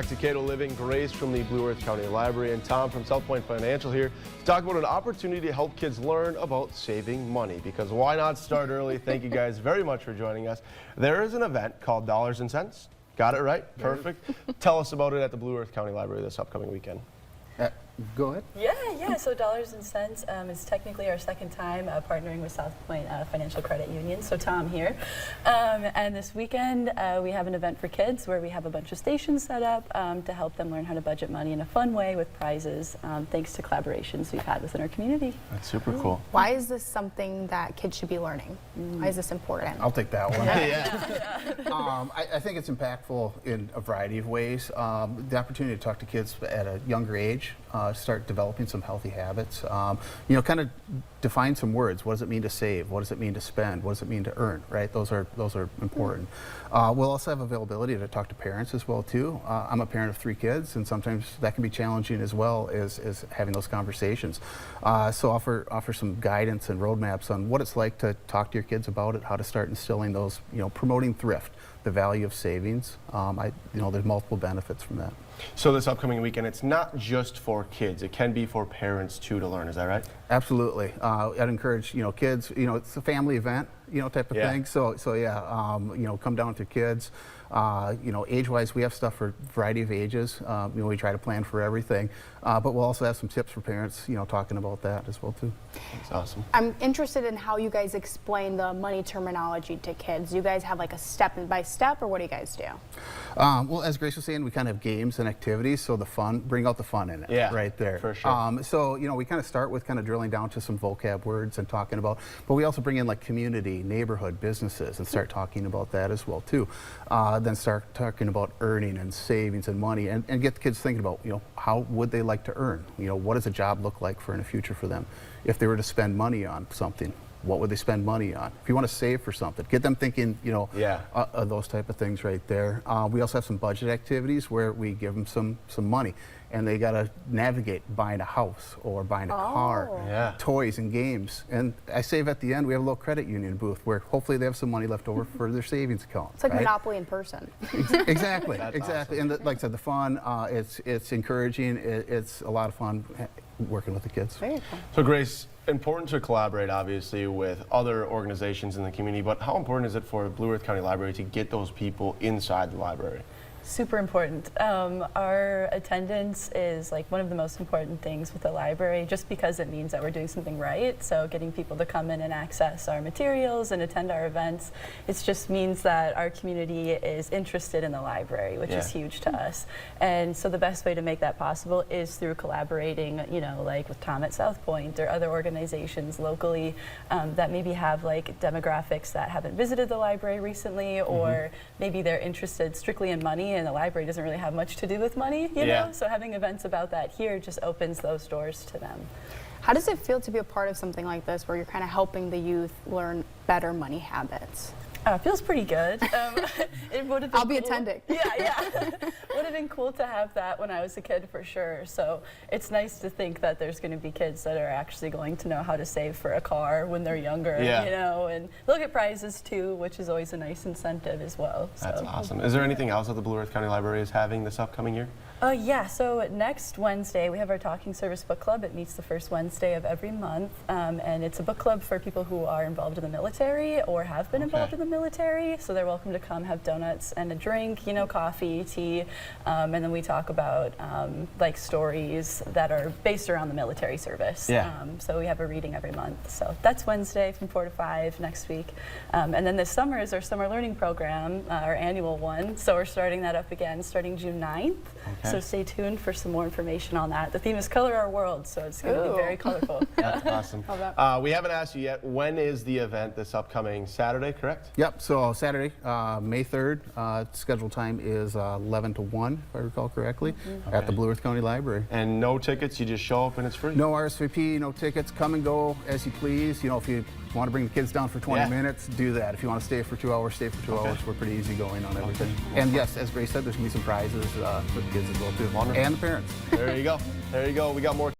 Back to Kato Living, Grace from the Blue Earth County Library and Tom from South Point Financial here to talk about an opportunity to help kids learn about saving money, because why not start early? Thank you guys very much for joining us. There is an event called Dollars and Cents. Got it right? Perfect. Tell us about it at the Blue Earth County Library this upcoming weekend. Go ahead. Yeah. So Dollars and Cents is technically our second time partnering with South Point Financial Credit Union. So Tom here. And this weekend we have an event for kids where we have a bunch of stations set up to help them learn how to budget money in a fun way with prizes, thanks to collaborations we've had within our community. That's super cool. Why is this something that kids should be learning? Why is this important? I'll take that one. Yeah. I think it's impactful in a variety of ways. The opportunity to talk to kids at a younger age, start developing some healthy habits. Kind of define some words. What does it mean to save? What does it mean to spend? What does it mean to earn? Right? Those are important. We'll also have availability to talk to parents as well too. I'm a parent of 3 kids, and sometimes that can be challenging as well as having those conversations. So offer some guidance and roadmaps on what it's like to talk to your kids about it, how to start instilling those, promoting thrift, the value of savings. There's multiple benefits from that. So this upcoming weekend, it's not just for kids. It can be for parents too to learn. Is that right? Absolutely. I'd encourage kids. It's a family event, type of thing. So yeah, come down with your kids. Age-wise, we have stuff for a variety of ages. We try to plan for everything, but we'll also have some tips for parents. Talking about that as well too. That's awesome. I'm interested in how you guys explain the money terminology to kids. Do you guys have like a step-by-step, or what do you guys do? Well, as Grace was saying, we kind of have games and activities, so bring out the fun in it. Yeah, right there. For sure. So we kind of start with kind of drilling down to some vocab words and talking about, but we also bring in like community, neighborhood, businesses, and start talking about that as well too. Then start talking about earning and savings and money, and get the kids thinking about, how would they like to earn? What does a job look like in the future for them? If they were to spend money on something, what would they spend money on? If you want to save for something, get them thinking, those type of things right there. We also have some budget activities where we give them some money, and they got to navigate buying a house or buying a car, toys and games. And I save at the end, we have a little credit union booth where hopefully they have some money left over for their savings account. It's like Monopoly in person. Exactly, exactly. Awesome. And like I said, the fun, it's encouraging, it's a lot of fun working with the kids. Very cool. So Grace, important to collaborate obviously with other organizations in the community, but how important is it for Blue Earth County Library to get those people inside the library? Super important. Our attendance is like one of the most important things with the library, just because it means that we're doing something right. So getting people to come in and access our materials and attend our events, it just means that our community is interested in the library, which is huge to us. And so the best way to make that possible is through collaborating, like with Tom at South Point or other organizations locally that maybe have like demographics that haven't visited the library recently, or maybe they're interested strictly in money, and the library doesn't really have much to do with money, you know? So having events about that here just opens those doors to them. How does it feel to be a part of something like this where you're kind of helping the youth learn better money habits? It feels pretty good. It would have been I'll be cool. attending. Yeah. Would have been cool to have that when I was a kid for sure. So it's nice to think that there's going to be kids that are actually going to know how to save for a car when they're younger, and they'll get prizes too, which is always a nice incentive as well. That's awesome. Is there anything else that the Blue Earth County Library is having this upcoming year? So next Wednesday we have our Talking Service Book Club. It meets the first Wednesday of every month, and it's a book club for people who are involved in the military or have been involved in the military. So they're welcome to come have donuts and a drink, coffee, tea, and then we talk about like stories that are based around the military service. So we have a reading every month. So that's Wednesday from 4 to 5 next week, and then this summer is our summer learning program, our annual one. So we're starting that up again starting June 9th. So stay tuned for some more information on that. The theme is Color Our World, so it's going to be very colorful. That's awesome. We haven't asked you yet, when is the event this upcoming Saturday, correct? Yep, so Saturday, May 3rd, scheduled time is 11 to 1, if I recall correctly, at the Blue Earth County Library. And no tickets, you just show up and it's free? No RSVP, no tickets, come and go as you please. If you want to bring the kids down for 20 minutes, do that. If you want to stay for 2 hours, stay for 2 hours. We're pretty easygoing on everything. And yes, as Grace said, there's going to be some prizes for the kids as well too. Wonderful. And the parents. There you go. There you go. We got more